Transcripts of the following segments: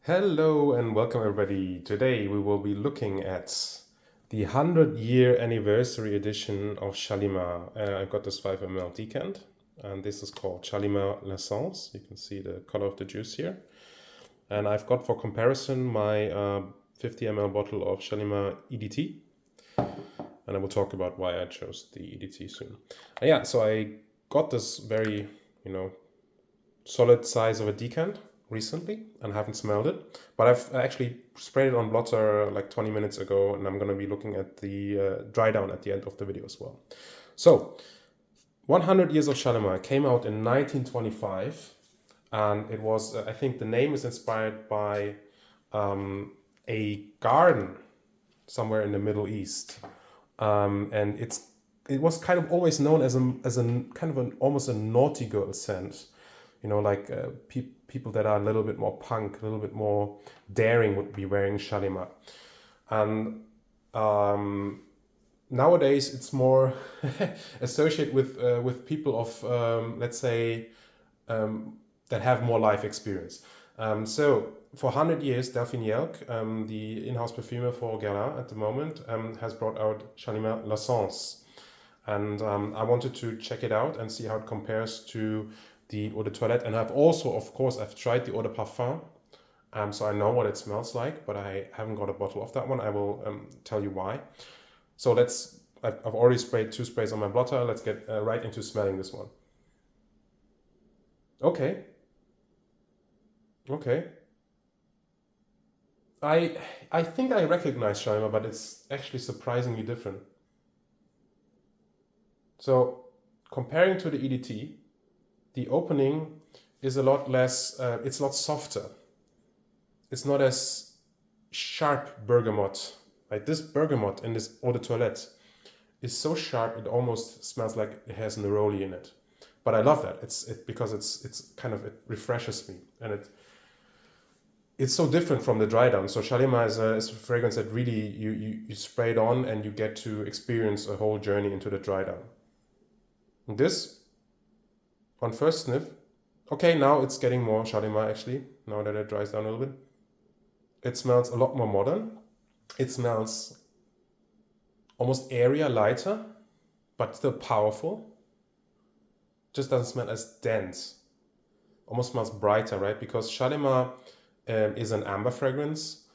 Hello and welcome everybody. Today we will be looking at the 100-year anniversary edition of Shalimar. I've got this 5 ml decant and this is called Shalimar L'Essence. You can see the color of the juice here. And I've got for comparison my 50 ml bottle of Shalimar EDT. And I will talk about why I chose the EDT soon. So I got this very, solid size of a decant recently and haven't smelled it, but I've actually sprayed it on blotter like 20 minutes ago, and I'm going to be looking at the Drydown at the end of the video as well. So 100 Years of Shalimar came out in 1925, and it was I think the name is inspired by a garden somewhere in the Middle East, and it was kind of always known as a kind of an almost a naughty girl scent. Like people that are a little bit more punk, a little bit more daring would be wearing Shalimar. And nowadays it's more associated with people of, let's say, that have more life experience. So for 100 years, Delphine Jelk, the in-house perfumer for Guerlain at the moment, has brought out Shalimar L'Essence. And I wanted to check it out and see how it compares to the eau de toilette. And I've tried the eau de parfum, so I know what it smells like, but I haven't got a bottle of that one. I will tell you why. So I've already sprayed 2 sprays on my blotter. Let's get right into smelling this one. Okay. I think I recognize Shalimar, but it's actually surprisingly different. So comparing to the EDT, the opening is a lot less, it's a lot softer. It's not as sharp bergamot. Like this bergamot in this eau de toilette is so sharp it almost smells like it has neroli in it. But I love that. Because it's kind of, it refreshes me, and it's so different from the Drydown. So Shalimar is a fragrance that really you spray it on and you get to experience a whole journey into the Drydown. And this, on first sniff, okay, now it's getting more Shalimar actually, now that it dries down a little bit. It smells a lot more modern. It smells almost airier, lighter, but still powerful. Just doesn't smell as dense. Almost smells brighter, right? Because Shalimar is an amber fragrance,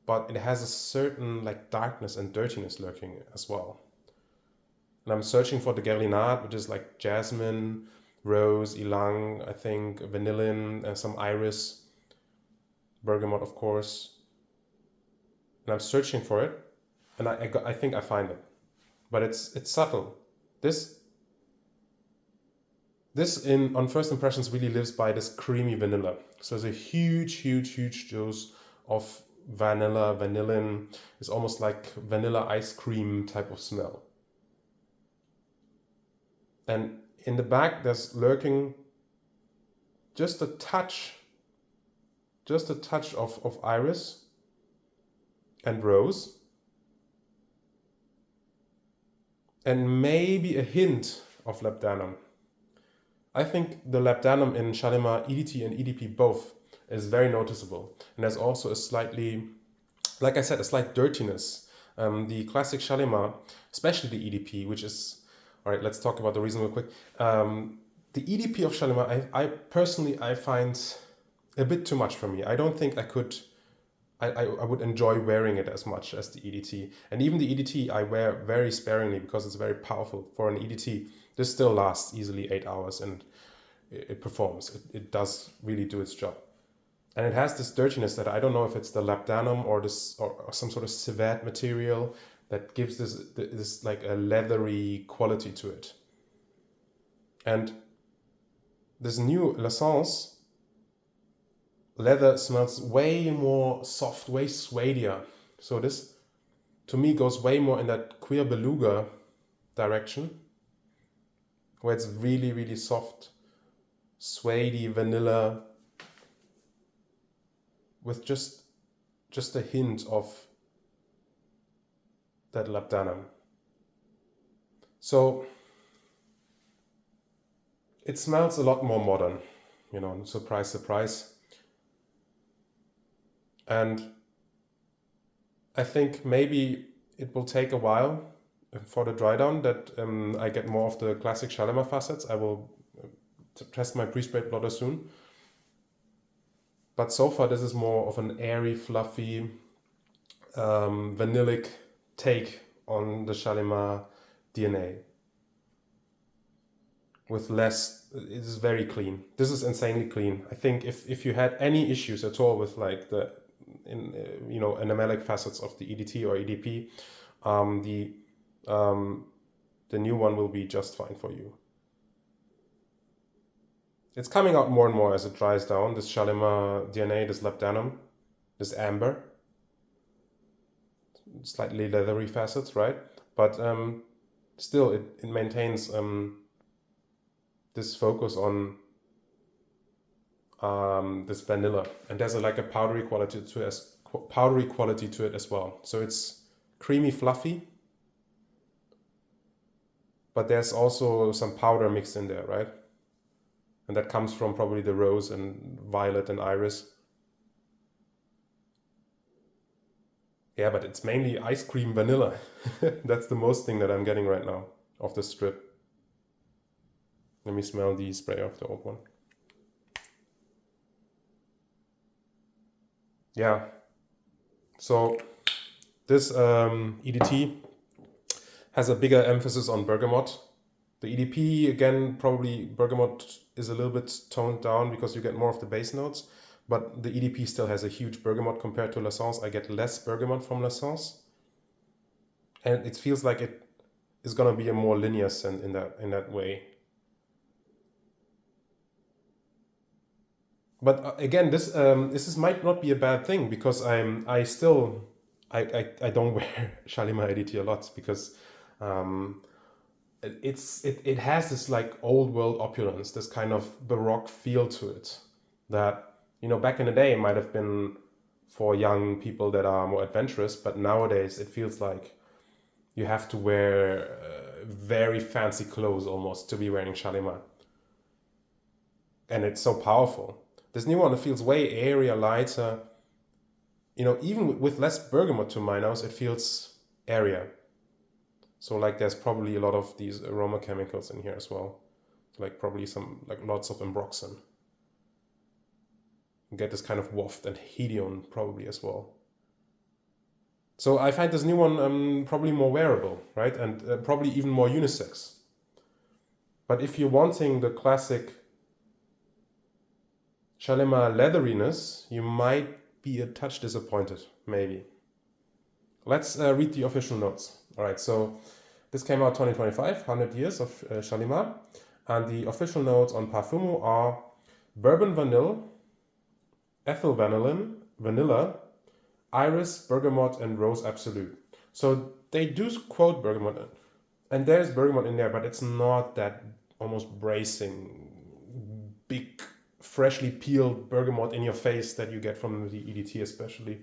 but it has a certain like darkness and dirtiness lurking as well. And I'm searching for the Guerlain, which is like jasmine, rose, ylang, I think, vanillin, some iris, bergamot, of course. And I'm searching for it, and I think I find it, but it's subtle. This on first impressions really lives by this creamy vanilla. So there's a huge dose of vanillin. It's almost like vanilla ice cream type of smell. And in the back, there's lurking just a touch of iris and rose, and maybe a hint of labdanum. I think the labdanum in Shalimar EDT and EDP both is very noticeable, and there's also a slightly, like I said, a slight dirtiness. The classic Shalimar, especially the EDP, which is, all right, let's talk about the reason real quick. The EDP of Shalimar, I personally find a bit too much for me. I don't think I would enjoy wearing it as much as the EDT. And even the EDT I wear very sparingly because it's very powerful. For an EDT, this still lasts easily 8 hours and it performs. It does really do its job. And it has this dirtiness that I don't know if it's the labdanum or some sort of civet material that gives this like a leathery quality to it. And this new L'Essence leather smells way more soft, way suadier. So this, to me, goes way more in that queer beluga direction, where it's really soft, suady vanilla, with just a hint of that labdanum. So it smells a lot more modern, surprise. And I think maybe it will take a while for the dry down that I get more of the classic Shalimar facets. I will test my pre-sprayed blotter soon. But so far, this is more of an airy, fluffy, vanillic take on the Shalimar DNA. With less, it is very clean. This is insanely clean. I think if you had any issues at all with like the enamelic facets of the EDT or EDP, the new one will be just fine for you. It's coming out more and more as it dries down. This Shalimar DNA, this labdanum, this amber, slightly leathery facets, right? But still, it maintains this focus on this vanilla, and there's like a powdery quality to it as well. So it's creamy, fluffy, but there's also some powder mixed in there, right? And that comes from probably the rose and violet and iris. Yeah, but it's mainly ice cream vanilla. That's the most thing that I'm getting right now of the strip. Let me smell the spray of the old one. Yeah. So this EDT has a bigger emphasis on bergamot. The EDP, again, probably bergamot is a little bit toned down because you get more of the base notes. But the EDP still has a huge bergamot compared to L'Essence. I get less bergamot from L'Essence. And it feels like it is going to be a more linear scent in that way. But again, this might not be a bad thing because I don't wear Shalimar EDT a lot because it has this like old world opulence, this kind of baroque feel to it that, back in the day it might have been for young people that are more adventurous, but nowadays it feels like you have to wear very fancy clothes almost to be wearing Shalimar. And it's so powerful. This new one, it feels way airier, lighter. Even with less bergamot to my nose, it feels airier. So like there's probably a lot of these aroma chemicals in here as well. Like probably lots of ambroxan. You get this kind of waft and hedion probably as well. So I find this new one probably more wearable, right? And probably even more unisex. But if you're wanting the classic Shalimar leatheriness, you might be a touch disappointed, maybe. Let's read the official notes. All right, so this came out 2025, 100 years of Shalimar. And the official notes on Parfumo are bourbon vanille, ethyl vanillin, vanilla, iris, bergamot, and rose absolute. So they do quote bergamot, and there's bergamot in there, but it's not that almost bracing, big, freshly peeled bergamot in your face that you get from the EDT especially.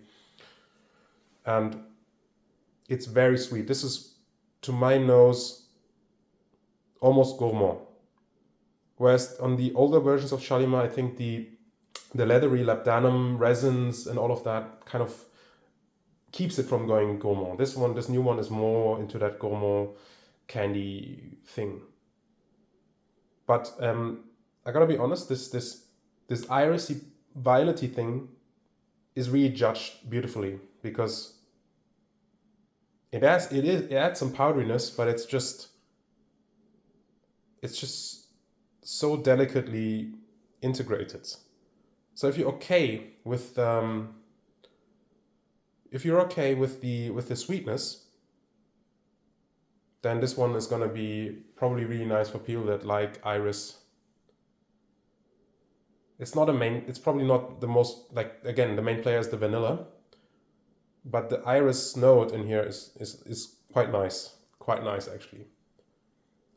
And it's very sweet. This is, to my nose, almost gourmand. Whereas on the older versions of Shalimar, I think the leathery labdanum resins and all of that kind of keeps it from going gourmand. This new one is more into that gourmand candy thing. But I gotta be honest, this irisy, violety thing is really judged beautifully because it adds some powderiness, but it's just so delicately integrated. So if you're okay with the sweetness, then this one is gonna be probably really nice for people that like iris. It's probably not the most, again, the main player is the vanilla, but the iris note in here is quite nice actually.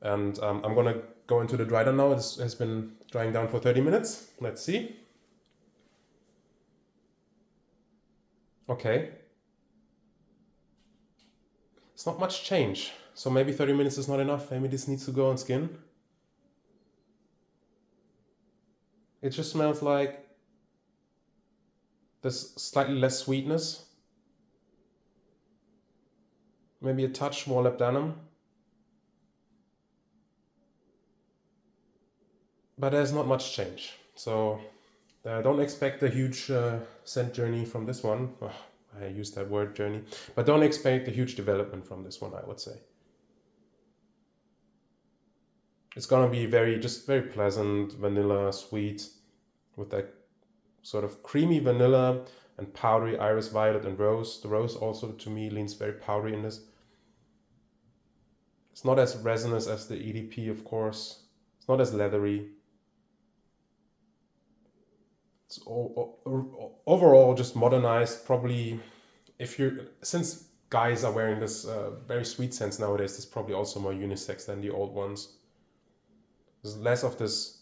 And I'm gonna go into the dry down now. This has been drying down for 30 minutes. Let's see. Okay. It's not much change. So maybe 30 minutes is not enough. Maybe this needs to go on skin. It just smells like There's slightly less sweetness. Maybe a touch more labdanum. But there's not much change. So don't expect a huge scent journey from this one. Oh, I used that word journey. But don't expect a huge development from this one, I would say. It's gonna be just very pleasant, vanilla, sweet, with that sort of creamy vanilla and powdery iris violet and rose. The rose also to me leans very powdery in this. It's not as resinous as the EDP, of course. It's not as leathery. It's overall just modernized. Probably, since guys are wearing this very sweet scents nowadays, it's probably also more unisex than the old ones. There's less of this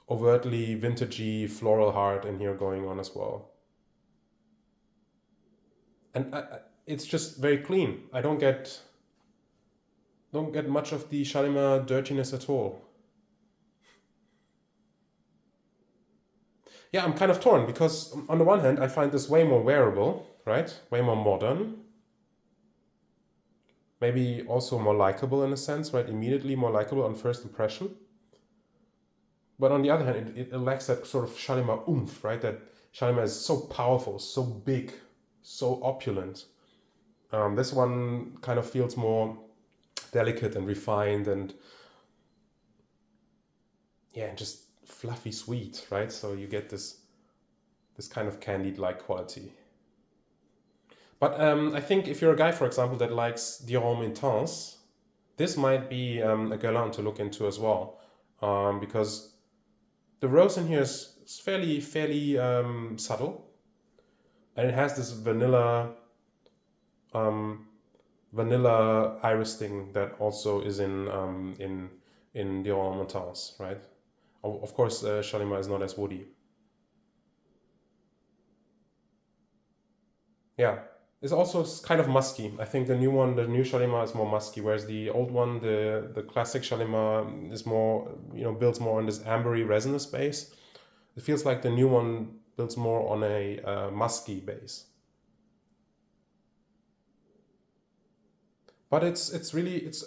overtly vintagey floral heart in here going on as well. And it's just very clean. I don't get much of the Shalimar dirtiness at all. Yeah, I'm kind of torn because on the one hand, I find this way more wearable, right? Way more modern. Maybe also more likable in a sense, right? Immediately more likable on first impression. But on the other hand, it lacks that sort of Shalimar oomph, right? That Shalimar is so powerful, so big, so opulent. This one kind of feels more delicate and refined and yeah, just fluffy sweet, right? So you get this kind of candied-like quality. But I think if you're a guy, for example, that likes Drydown Intense, this might be a Guerlain to look into as well, because the rose in here is fairly subtle, and it has this vanilla iris thing that also is in Drydown Intense, right? Of course, Shalimar is not as woody. Yeah, it's also kind of musky. I think the new Shalimar is more musky, whereas the old one, the classic Shalimar, is more, builds more on this ambery resinous base. It feels like the new one builds more on a musky base. But it's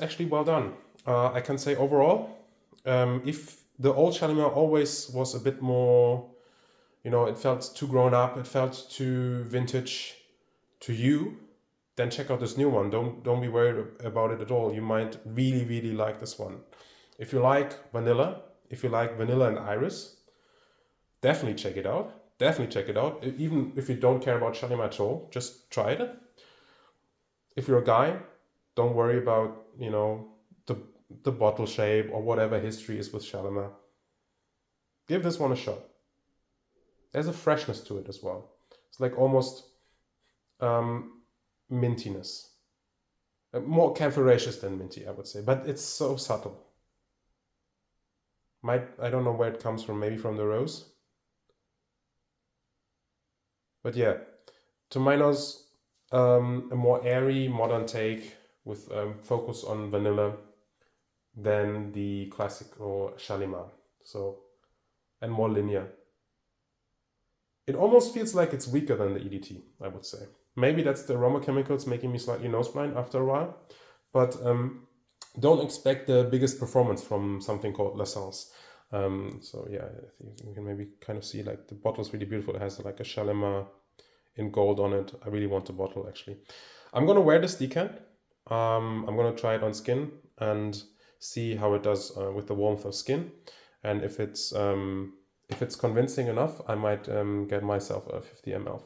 actually well done. I can say overall, if the old Shalimar always was a bit more, it felt too grown up, it felt too vintage to you, then check out this new one. Don't be worried about it at all. You might really like this one. If you like vanilla and iris, definitely check it out. Even if you don't care about Shalimar at all, just try it. If you're a guy, don't worry about the bottle shape or whatever history is with Shalimar. Give this one a shot. There's a freshness to it as well. It's like almost mintiness. More camphoraceous than minty, I would say, but it's so subtle. I don't know where it comes from, maybe from the rose. But yeah, to my nose, a more airy, modern take with focus on vanilla than the classical Shalimar. So, and more linear. It almost feels like it's weaker than the EDT, I would say. Maybe that's the aroma chemicals making me slightly nose blind after a while, but don't expect the biggest performance from something called L'Essence. So yeah, I think you can maybe kind of see like the bottle's really beautiful. It has like a Shalimar in gold on it. I really want the bottle actually. I'm gonna wear this decant. I'm gonna try it on skin and see how it does with the warmth of skin, and if it's convincing enough, I might get myself a 50 ml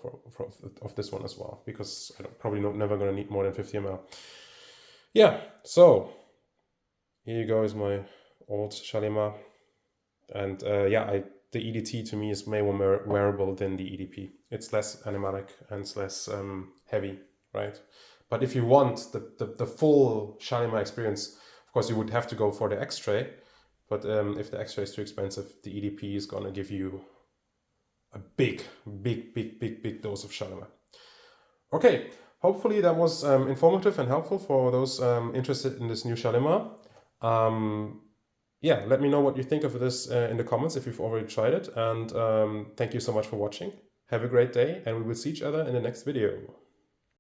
of this one as well, because I'm probably never going to need more than 50 ml. Yeah, so here you go is my old Shalimar. And yeah, the EDT to me is way more wearable than the EDP. It's less animalic and it's less heavy, right? But if you want the full Shalimar experience, of course you would have to go for the X-Tray. But if the X-Ray is too expensive, the EDP is going to give you a big dose of Shalimar. Okay, hopefully that was informative and helpful for those interested in this new Shalimar. yeah, let me know what you think of this in the comments if you've already tried it. And thank you so much for watching. Have a great day, and we will see each other in the next video.